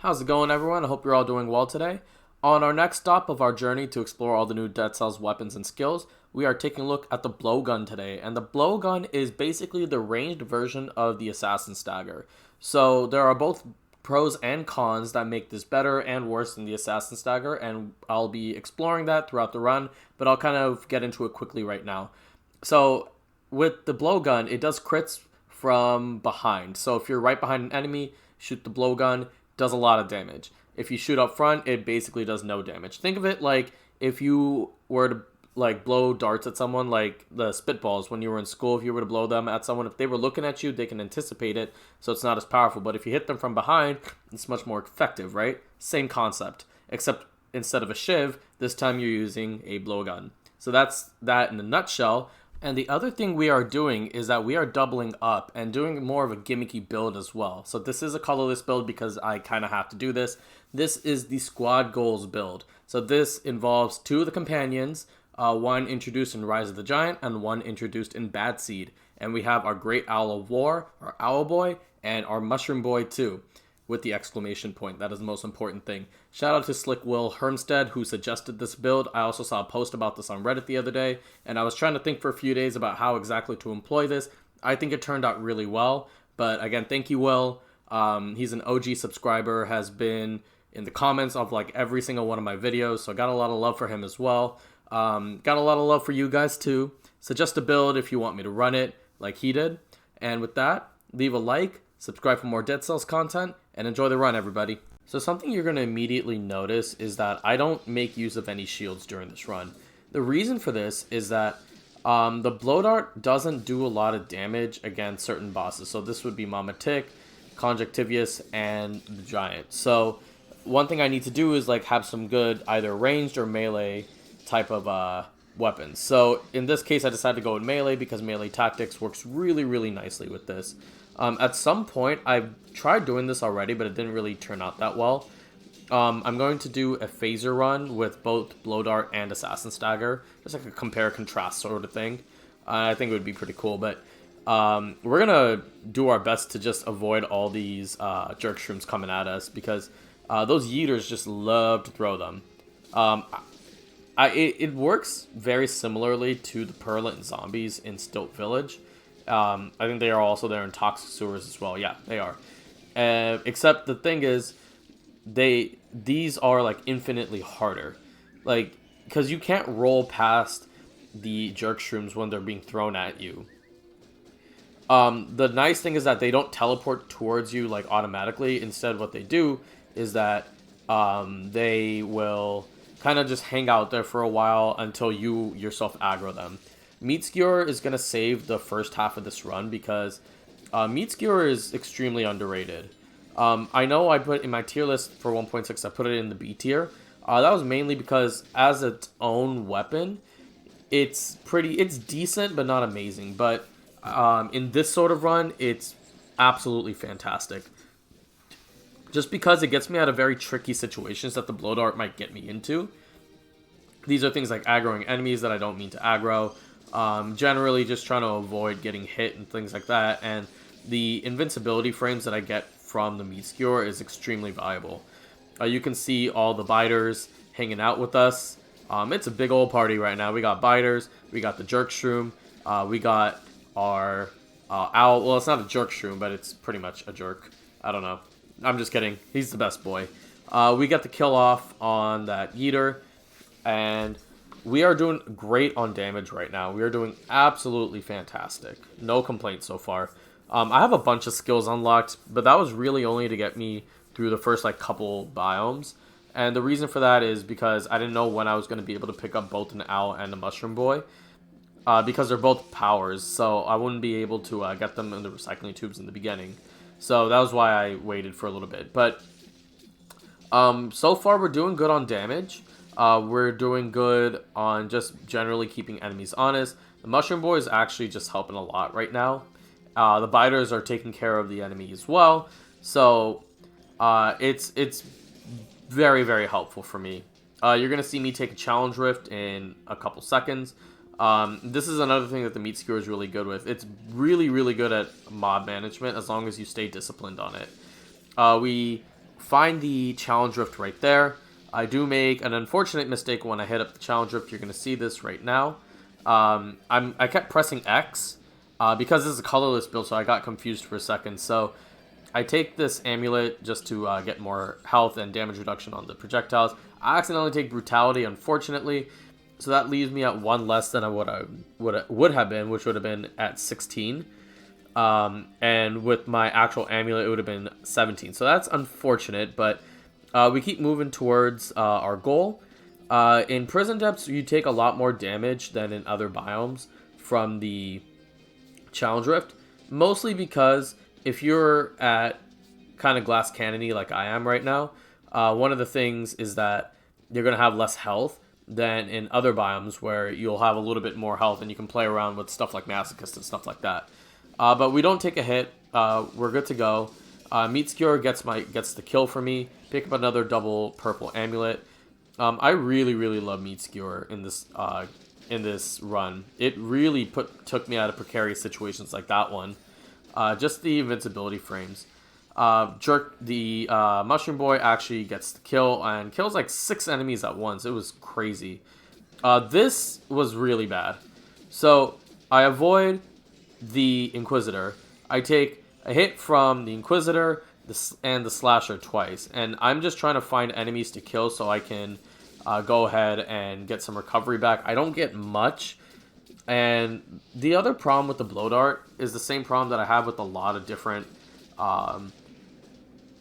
How's it going, everyone? I hope you're all doing well today. On our next stop of our journey to explore all the new Dead Cells weapons and skills, we are taking a look at the blowgun today. And the blowgun is basically the ranged version of the Assassin's Dagger. So there are both pros and cons that make this better and worse than the Assassin's Dagger, and I'll be exploring that throughout the run, but I'll kind of get into it quickly right now. So with the blowgun, it does crits from behind. So if you're right behind an enemy, shoot the blowgun, does a lot of damage. If you shoot up front, it basically does no damage. Think of it like if you were to like blow darts at someone, like the spitballs when you were in school. If you were to blow them at someone, if they were looking at you, they can anticipate it, so it's not as powerful. But if you hit them from behind, it's much more effective, right? Same concept, except instead of a shiv, this time you're using a blowgun. So that's that in a nutshell. And the other thing we are doing is that we are doubling up and doing more of a gimmicky build as well. So this is a colorless build because I kind of have to do this. This is the squad goals build. So this involves two of the companions, one introduced in Rise of the Giant and one introduced in Bad Seed. And we have our Great Owl of War, our Owl Boy, and our Mushroom Boy too, with the exclamation point. That is the most important thing. Shout out to Slick Will Hermstead, who suggested this build. I also saw a post about this on Reddit the other day, and I was trying to think for a few days about how exactly to employ this. I think it turned out really well, but again, thank you, Will. He's an OG subscriber, has been in the comments of like every single one of my videos, so I got a lot of love for him as well. Got a lot of love for you guys too. Suggest a build if you want me to run it like he did. And with that, leave a like, subscribe for more Dead Cells content, and enjoy the run, everybody. So something you're going to immediately notice is that I don't make use of any shields during this run. The reason for this is that the blow dart doesn't do a lot of damage against certain bosses. So this would be Mama Tick, Conjunctivius, and the Giant. So one thing I need to do is like have some good either ranged or melee type of weapons. So in this case, I decided to go with melee because melee tactics works really, really nicely with this. At some point, I've tried doing this already, but it didn't really turn out that well. I'm going to do a phaser run with both Blow Dart and Assassin's Dagger. Just like a compare-contrast sort of thing. I think it would be pretty cool, but we're going to do our best to just avoid all these jerk shrooms coming at us, because those yeeters just love to throw them. It works very similarly to the Purulent Zombies in Stilt Village. I think they are also there in Toxic Sewers as well. Yeah, they are. Except the thing is, these are like infinitely harder. Like, because you can't roll past the jerk shrooms when they're being thrown at you. The nice thing is that they don't teleport towards you like automatically. Instead, what they do is that they will kind of just hang out there for a while until you yourself aggro them. Meat Skewer is going to save the first half of this run because Meat Skewer is extremely underrated. I know I put in my tier list for 1.6, I put it in the B tier. That was mainly because as its own weapon, it's decent but not amazing. But in this sort of run, it's absolutely fantastic. Just because it gets me out of very tricky situations that the blow dart might get me into. These are things like aggroing enemies that I don't mean to aggro. Generally just trying to avoid getting hit and things like that, and the invincibility frames that I get from the Meat Skewer is extremely valuable. You can see all the biters hanging out with us. It's a big old party right now. We got biters, we got the jerk shroom, we got our owl. Well, it's not a jerk shroom, but it's pretty much a jerk. I don't know. I'm just kidding. He's the best boy. We got the kill off on that yeeter, and we are doing great on damage right now. We are doing absolutely fantastic. No complaints so far. I have a bunch of skills unlocked, but that was really only to get me through the first like couple biomes. And the reason for that is because I didn't know when I was going to be able to pick up both an owl and a mushroom boy. Because they're both powers, so I wouldn't be able to get them in the recycling tubes in the beginning. So that was why I waited for a little bit. But so far we're doing good on damage. We're doing good on just generally keeping enemies honest. The Mushroom Boy is actually just helping a lot right now. The biters are taking care of the enemy as well. So it's very, very helpful for me. You're going to see me take a challenge rift in a couple seconds. This is another thing that the Meat Skewer is really good with. It's really, really good at mob management as long as you stay disciplined on it. We find the challenge rift right there. I do make an unfortunate mistake when I hit up the challenge rift. You're going to see this right now. I kept pressing X because this is a colorless build, so I got confused for a second. So I take this amulet just to get more health and damage reduction on the projectiles. I accidentally take brutality, unfortunately, so that leaves me at 1 less than I would have been, which would have been at 16. And with my actual amulet, it would have been 17. So that's unfortunate, but we keep moving towards our goal. In Prison Depths, you take a lot more damage than in other biomes from the Challenge Rift, mostly because if you're at kind of glass cannony like I am right now, one of the things is that you're going to have less health than in other biomes where you'll have a little bit more health and you can play around with stuff like Masochist and stuff like that. But we don't take a hit. We're good to go. Meat Skewer gets the kill for me. Pick up another double purple amulet. I really, really love Meat Skewer in this run. It really took me out of precarious situations like that one. Just the invincibility frames. The Mushroom Boy actually gets the kill and kills like 6 enemies at once. It was crazy. This was really bad. So I avoid the Inquisitor. I take a hit from the Inquisitor and the Slasher twice. And I'm just trying to find enemies to kill so I can go ahead and get some recovery back. I don't get much. And the other problem with the Blow Dart is the same problem that I have with a lot of different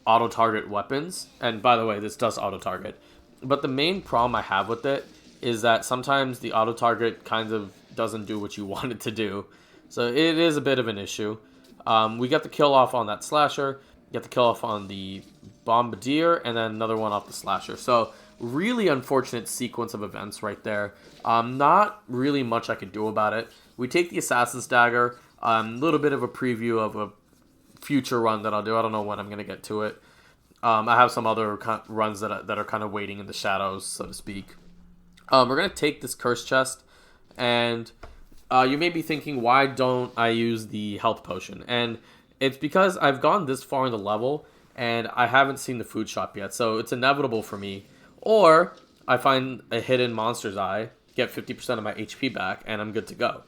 auto-target weapons. And by the way, this does auto-target. But the main problem I have with it is that sometimes the auto-target kind of doesn't do what you want it to do. So it is a bit of an issue. We get the kill off on that Slasher, get the kill off on the Bombardier, and then another one off the Slasher. So really unfortunate sequence of events right there. Not really much I could do about it. We take the Assassin's Dagger. A little bit of a preview of a future run that I'll do. I don't know when I'm going to get to it. I have some other runs that are kind of waiting in the shadows, so to speak. We're going to take this Curse Chest, and you may be thinking, why don't I use the health potion? And it's because I've gone this far in the level, and I haven't seen the food shop yet, so it's inevitable for me. Or I find a hidden monster's eye, get 50% of my HP back, and I'm good to go.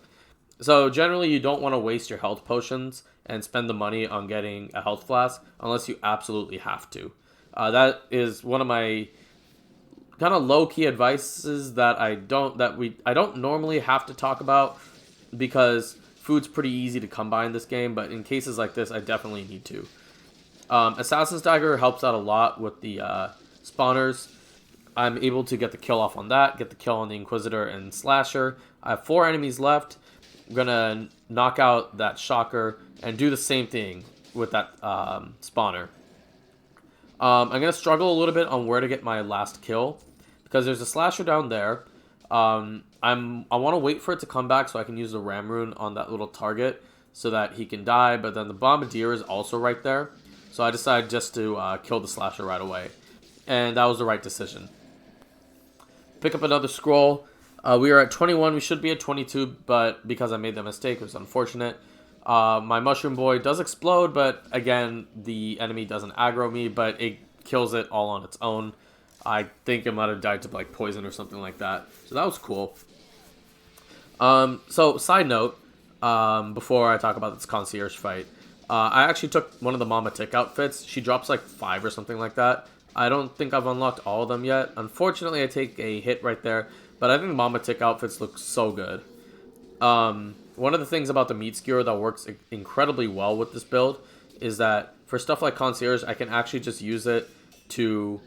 So generally, you don't want to waste your health potions and spend the money on getting a health flask unless you absolutely have to. That is one of my kind of low-key advices that I don't normally have to talk about because food's pretty easy to come by in this game, but in cases like this, I definitely need to. Assassin's Dagger helps out a lot with the spawners. I'm able to get the kill off on that, get the kill on the Inquisitor and Slasher. I have 4 enemies left. I'm going to knock out that Shocker and do the same thing with that spawner. I'm going to struggle a little bit on where to get my last kill because there's a Slasher down there. I want to wait for it to come back so I can use the Ram Rune on that little target so that he can die, but then the Bombardier is also right there. So I decided just to kill the Slasher right away. And that was the right decision. Pick up another scroll. We are at 21. We should be at 22, but because I made that mistake, it was unfortunate. My Mushroom Boy does explode, but again, the enemy doesn't aggro me, but it kills it all on its own. I think it might have died to like poison or something like that. So that was cool. So side note, before I talk about this concierge fight, I actually took one of the Mama Tick outfits. She drops like 5 or something like that. I don't think I've unlocked all of them yet. Unfortunately, I take a hit right there, but I think Mama Tick outfits look so good. One of the things about the Meat Skewer that works incredibly well with this build is that for stuff like Concierge, I can actually just use it to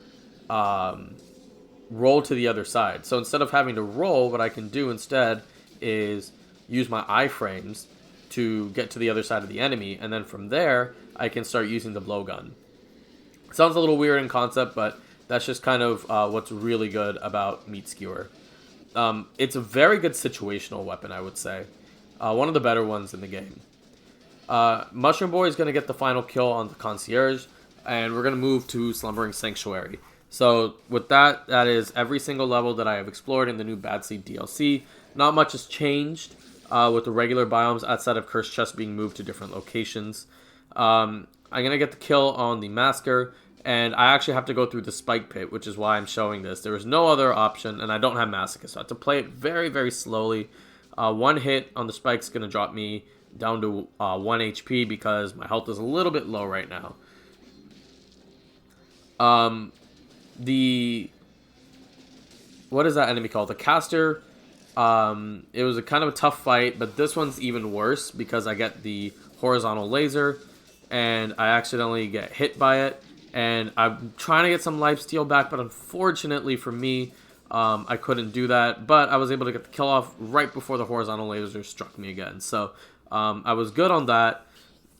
roll to the other side. So instead of having to roll, what I can do instead is use my iframes to get to the other side of the enemy, and then from there, I can start using the blowgun. Sounds a little weird in concept, but that's just kind of what's really good about Meat Skewer. It's a very good situational weapon, I would say. One of the better ones in the game. Mushroom Boy is going to get the final kill on the Concierge, and we're going to move to Slumbering Sanctuary. So with that, that is every single level that I have explored in the new Bad Seed DLC. Not much has changed with the regular biomes outside of Cursed Chest being moved to different locations. I'm going to get the kill on the Masker, And I actually have to go through the spike pit, which is why I'm showing this. There was no other option, and I don't have Masochist, so I have to play it very, very slowly. One hit on the spike is going to drop me down to 1 HP because my health is a little bit low right now. What is that enemy called? The caster. It was a kind of a tough fight, but this one's even worse because I get the horizontal laser, and I accidentally get hit by it. And I'm trying to get some lifesteal back, but unfortunately for me, I couldn't do that. But I was able to get the kill off right before the horizontal laser struck me again. So I was good on that.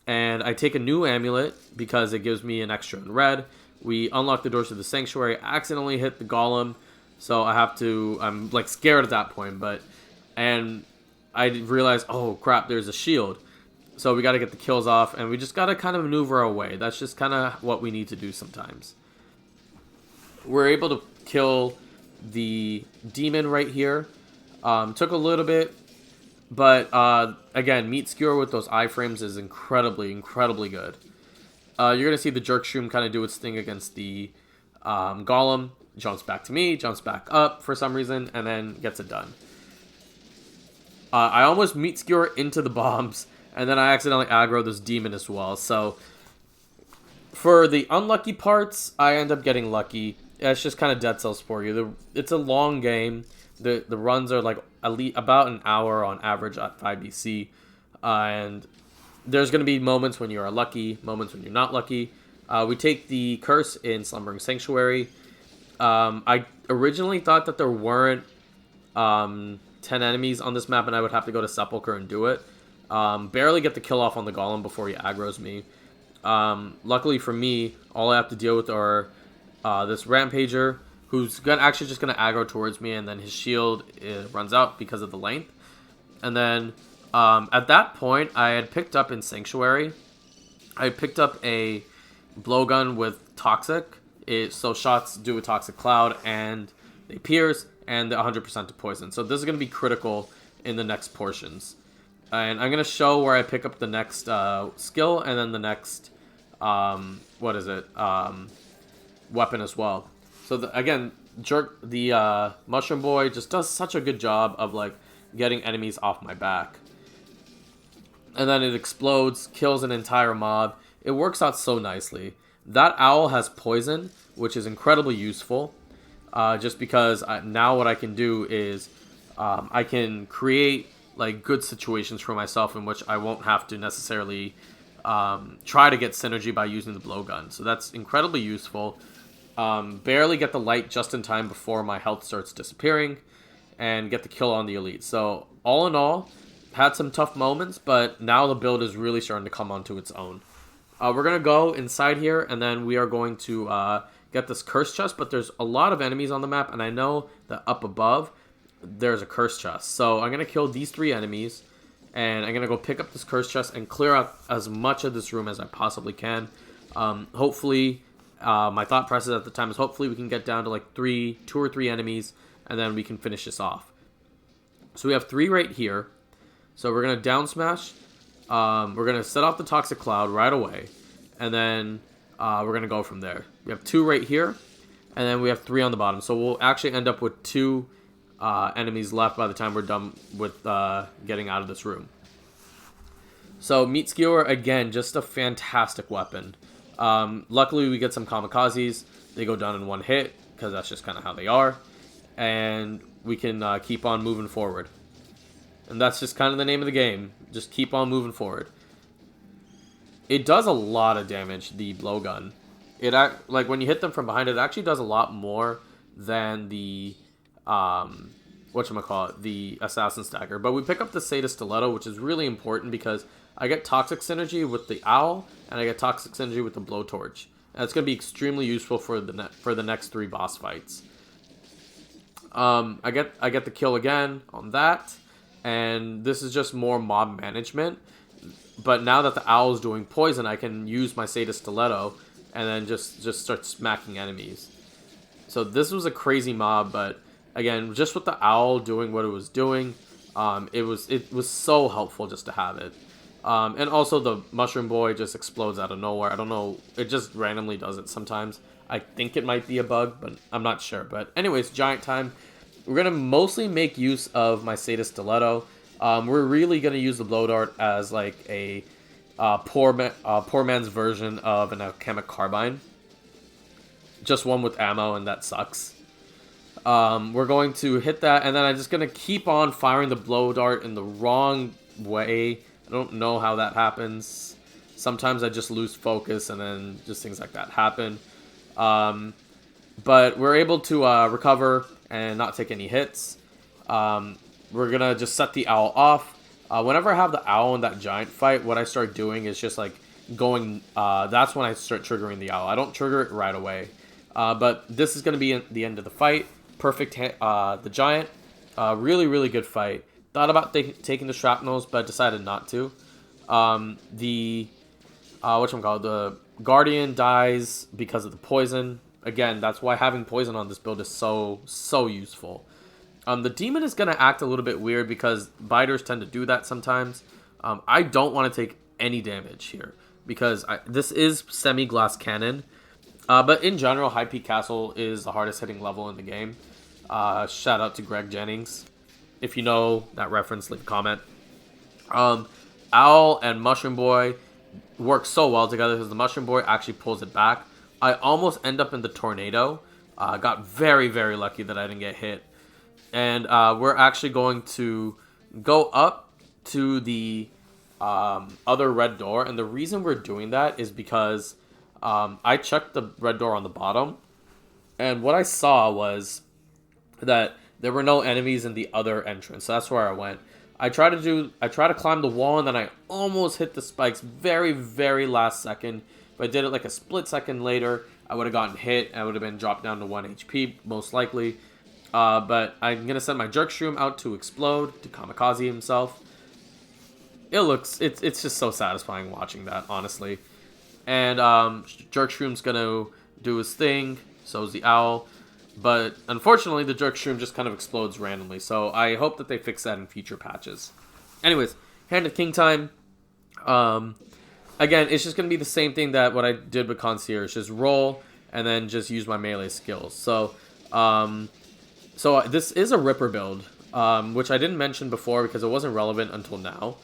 And I take a new amulet because it gives me an extra in red. We unlock the doors to the sanctuary. I accidentally hit the golem. So I'm like scared at that point. And I realized, oh crap, there's a shield. So we got to get the kills off, and we just got to kind of maneuver our way. That's just kind of what we need to do sometimes. We're able to kill the demon right here. Took a little bit, but again, meat skewer with those iframes is incredibly, incredibly good. You're going to see the jerk shroom kind of do its thing against the golem. Jumps back to me, jumps back up for some reason, and then gets it done. I almost meat skewer into the bombs, and then I accidentally aggro this demon as well. So for the unlucky parts, I end up getting lucky. It's just kind of Dead Cells for you. It's a long game. The runs are like at least about an hour on average at 5BC. And there's going to be moments when you are lucky, moments when you're not lucky. We take the curse in Slumbering Sanctuary. I originally thought that there weren't 10 enemies on this map, and I would have to go to Sepulchre and do it. Barely get the kill off on the golem before he aggroes me. Luckily for me, all I have to deal with are this rampager, who's actually just going to aggro towards me, and then his shield runs out because of the length. And then at that point, I had picked up in Sanctuary, I picked up a blowgun with Toxic. So shots do a Toxic Cloud, and they pierce, and 100% to poison. So this is going to be critical in the next portions. And I'm going to show where I pick up the next skill, and then the next, weapon as well. So again, the Mushroom Boy just does such a good job of like getting enemies off my back. And then it explodes, kills an entire mob. It works out so nicely. That owl has poison, which is incredibly useful. Just because now what I can do is I can create like good situations for myself in which I won't have to necessarily try to get synergy by using the blowgun. So that's incredibly useful. Barely get the light just in time before my health starts disappearing, and get the kill on the elite. So all in all, had some tough moments, but now the build is really starting to come onto its own. We're going to go inside here, and then we are going to get this curse chest, but there's a lot of enemies on the map, and I know that up above there's a curse chest. So I'm going to kill these 3 enemies, and I'm going to go pick up this curse chest and clear out as much of this room as I possibly can. Hopefully, my thought process at the time is hopefully we can get down to like 2 or 3 enemies, and then we can finish this off. So we have 3 right here. So we're going to down smash. We're going to set off the Toxic Cloud right away, and then we're going to go from there. We have 2 right here, and then we have 3 on the bottom. So we'll actually end up with 2 enemies left by the time we're done with getting out of this room. So Meat Skewer, again, just a fantastic weapon. Luckily, we get some kamikazes. They go down in 1 hit, because that's just kind of how they are. And we can keep on moving forward. And that's just kind of the name of the game. Just keep on moving forward. It does a lot of damage, the blowgun. Like when you hit them from behind, it actually does a lot more than the the Assassin's Dagger. But we pick up the Sadist Stiletto, which is really important because I get toxic synergy with the owl, and I get toxic synergy with the blowtorch. And it's going to be extremely useful for the next 3 boss fights. I get the kill again on that. And this is just more mob management. But now that the owl is doing poison, I can use my Sadist Stiletto and then just start smacking enemies. So this was a crazy mob, but again, just with the owl doing what it was doing, it was so helpful just to have it. And also the Mushroom Boy just explodes out of nowhere. I don't know. It just randomly does it sometimes. I think it might be a bug, but I'm not sure. But anyways, giant time. We're going to mostly make use of my Sadist Stiletto. We're really going to use the Blow Dart as like a poor man's version of an Alchemic Carbine. Just one with ammo, and that sucks. We're going to hit that, and then I'm just going to keep on firing the Blow Dart in the wrong way. I don't know how that happens. Sometimes I just lose focus, and then just things like that happen. But we're able to recover and not take any hits. We're going to just set the owl off. Whenever I have the owl in that giant fight, what I start doing is just like going... that's when I start triggering the owl. I don't trigger it right away. But this is going to be the end of the fight. Perfect hit, the giant. Really, really good fight. Thought about taking the shrapnels, but decided not to. The Guardian dies because of the poison. Again, that's why having poison on this build is so useful. The demon is going to act a little bit weird because biters tend to do that sometimes. I don't want to take any damage here because this is semi-glass cannon. But in general, High Peak Castle is the hardest hitting level in the game. Shout out to Greg Jennings. If you know that reference, leave a comment. Owl and Mushroom Boy work so well together because the Mushroom Boy actually pulls it back. I almost end up in the tornado. Got very, very lucky that I didn't get hit. And we're actually going to go up to the other red door. And the reason we're doing that is because I checked the red door on the bottom. And what I saw was that there were no enemies in the other entrance. So that's where I went. I tried to climb the wall, and then I almost hit the spikes very, very last second. If I did it like a split second later, I would have gotten hit. I would have been dropped down to 1 HP, most likely. But I'm going to send my Jerkshroom out to explode, to kamikaze himself. It's just so satisfying watching that, honestly. And Jerkshroom's going to do his thing, so is the Owl. But unfortunately, the Jerkshroom just kind of explodes randomly. So I hope that they fix that in future patches. Anyways, Hand of King time. Again, it's just going to be the same thing that what I did with Concierge. Just roll and then just use my melee skills. So this is a Ripper build, which I didn't mention before because it wasn't relevant until now.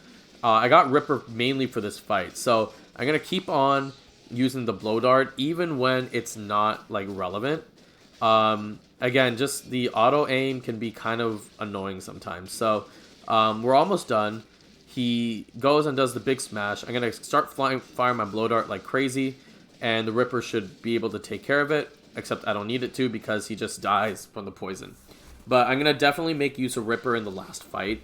I got Ripper mainly for this fight. So I'm going to keep on using the Blow Dart even when it's not like relevant. Again, just the auto aim can be kind of annoying sometimes. So, we're almost done. He goes and does the big smash. I'm going to start firing my Blow Dart like crazy. And the Ripper should be able to take care of it. Except I don't need it to because he just dies from the poison. But I'm going to definitely make use of Ripper in the last fight.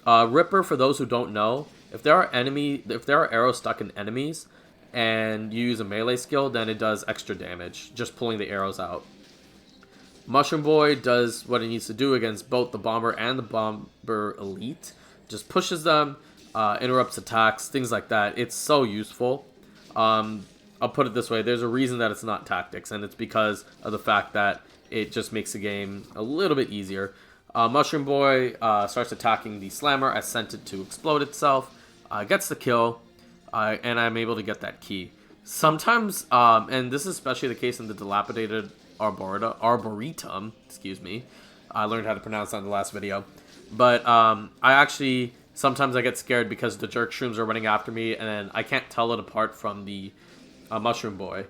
Ripper, for those who don't know, if there are arrows stuck in enemies and you use a melee skill, then it does extra damage, just pulling the arrows out. Mushroom Boy does what he needs to do against both the Bomber and the Bomber Elite. Just pushes them, interrupts attacks, things like that. It's so useful. I'll put it this way. There's a reason that it's not tactics, and it's because of the fact that it just makes the game a little bit easier. Mushroom Boy starts attacking the Slammer. I sent it to explode itself. Gets the kill, and I'm able to get that key. Sometimes, and this is especially the case in the Dilapidated Arboretum, excuse me. I learned how to pronounce that in the last video. But sometimes I get scared because the Jerkshrooms are running after me and I can't tell it apart from the Mushroom Boy.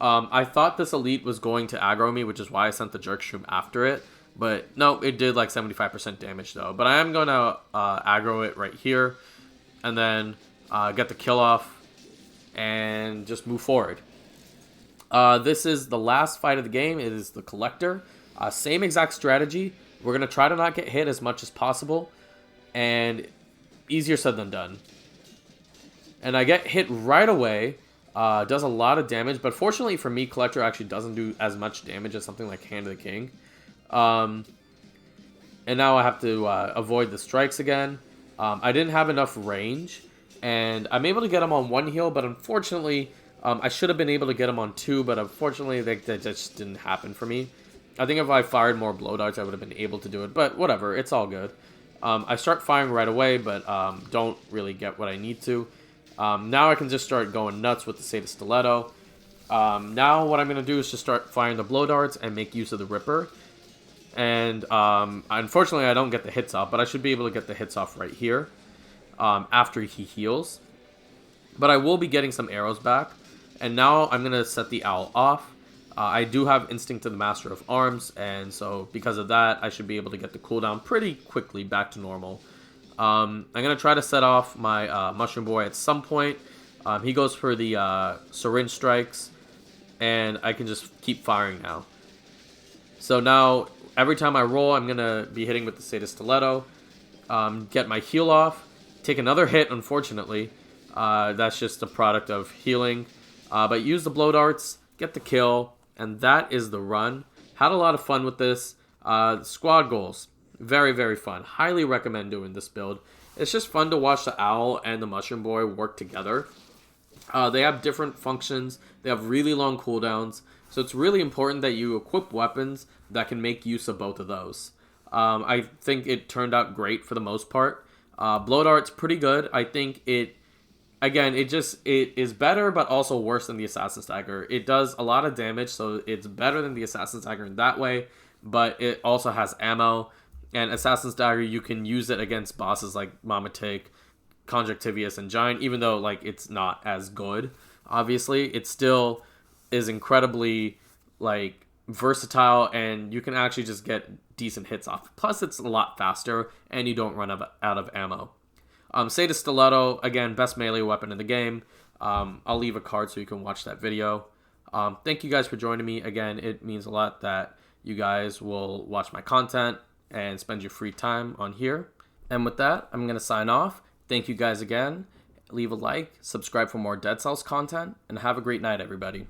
I thought this Elite was going to aggro me, which is why I sent the Jerkshroom after it. But no, it did like 75% damage though. But I am going to aggro it right here and then get the kill off and just move forward. This is the last fight of the game. It is the Collector. Same exact strategy. We're going to try to not get hit as much as possible. And easier said than done. And I get hit right away. Does a lot of damage. But fortunately for me, Collector actually doesn't do as much damage as something like Hand of the King. And now I have to avoid the strikes again. I didn't have enough range. And I'm able to get him on 1 heal. But unfortunately... I should have been able to get him on 2, but unfortunately that just didn't happen for me. I think if I fired more Blow Darts, I would have been able to do it, but whatever, it's all good. I start firing right away, but don't really get what I need to. Now I can just start going nuts with the Sata Stiletto. Now what I'm going to do is just start firing the blow darts and make use of the Ripper. And unfortunately I don't get the hits off, but I should be able to get the hits off right here after he heals. But I will be getting some arrows back. And now I'm going to set the Owl off. I do have Instinct of the Master of Arms, and so because of that, I should be able to get the cooldown pretty quickly back to normal. I'm going to try to set off my Mushroom Boy at some point. He goes for the Syringe Strikes, and I can just keep firing now. So now, every time I roll, I'm going to be hitting with the Sata Stiletto, get my heal off, take another hit, unfortunately. That's just a product of healing. But use the blow darts, get the kill, and that is the run. Had a lot of fun with this. Squad goals, very, very fun. Highly recommend doing this build. It's just fun to watch the Owl and the Mushroom Boy work together. They have different functions. They have really long cooldowns. So it's really important that you equip weapons that can make use of both of those. I think it turned out great for the most part. Blow dart's pretty good. I think it is better, but also worse than the Assassin's Dagger. It does a lot of damage, so it's better than the Assassin's Dagger in that way, but it also has ammo, and Assassin's Dagger, you can use it against bosses like Mamatik, Conjunctivius, and Giant, even though like it's not as good, obviously. It still is incredibly like versatile, and you can actually just get decent hits off. Plus, it's a lot faster, and you don't run out of ammo. Sata Stiletto, again, best melee weapon in the game. I'll leave a card so you can watch that video. Thank you guys for joining me. Again, it means a lot that you guys will watch my content and spend your free time on here. And with that, I'm going to sign off. Thank you guys again. Leave a like, subscribe for more Dead Cells content, and have a great night, everybody.